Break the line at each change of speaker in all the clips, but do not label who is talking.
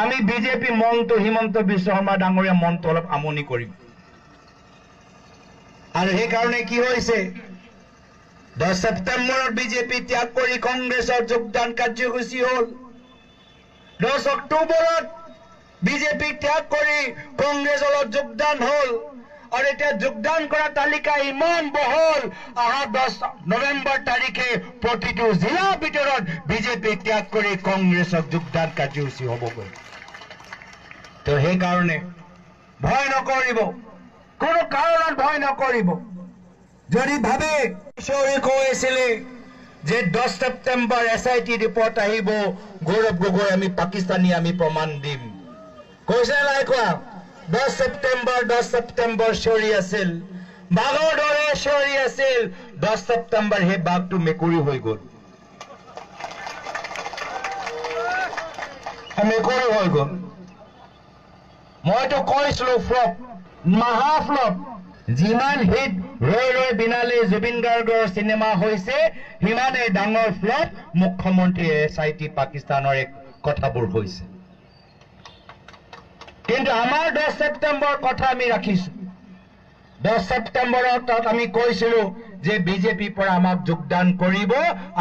আমি বিজেপি মনটো হিমন্ত বিশ্ব শৰ্মা ডাঙৰীয়া মনটো অলপ আমনি কৰিম আৰু সেই কাৰণে কি হৈছে 10 সেপ্টেম্বৰত বিজেপি ত্যাগ কৰি কংগ্ৰেছৰ যোগদান কাৰ্যসূচী হ'ল 10 অক্টোবৰত বিজেপি ত্যাগ কৰি কংগ্ৰেছৰ যোগদান হ'ল আৰু এতিয়া যোগদান কৰা তালিকা ইমান বহল অহা 10 নৱেম্বৰ তাৰিখে প্ৰতিটো জিলাৰ ভিতৰত বিজেপি ত্যাগ কৰি কংগ্ৰেছৰ যোগদান কাৰ্যসূচী হ'বগৈ তো সেই কাৰণে ভয় নকৰিব কোনো কাৰণত ভয় নকৰিব যদি ভাবে কিশোৰী কৈছিলে যে 10 সেপ্টেম্বৰ SIT ৰিপৰ্ট আহিব গৌৰৱ গগৈ আমি পাকিস্তানী আমি প্ৰমাণ দিম কৈছে নাই কোৱা 10 সেপ্টেম্বৰ চিঞৰি আছিল বাঘৰ দৰে চিঞৰি আছিল 10 সেপ্টেম্বৰ হে বাঘটো মেকুৰী হৈ গ'ল মেকুৰী হৈ গ'ল মইতো কৈছিলো ফ্লপ মহা ফ্লপ যিমান হিট ৰৈ ৰৈ বিনালে জুবিন গাৰ্গৰ চিনেমা হৈছে সিমানে ডাঙৰ ফ্লপ মুখ্যমন্ত্ৰী SIT পাকিস্তানৰ এক কথাবোৰ হৈছে কিন্তু আমাৰ 10 সেপ্টেম্বৰ কথা আমি ৰাখিছো 10 সেপ্টেম্বৰত আমি কৈছিলো যে বিজেপি পৰা আমাক যোগদান কৰিব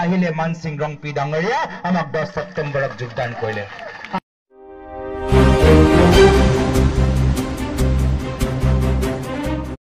আহিলে মানসিং ৰংপি ডাঙৰীয়া আমাক 10 সেপ্টেম্বৰত যোগদান কৰিলে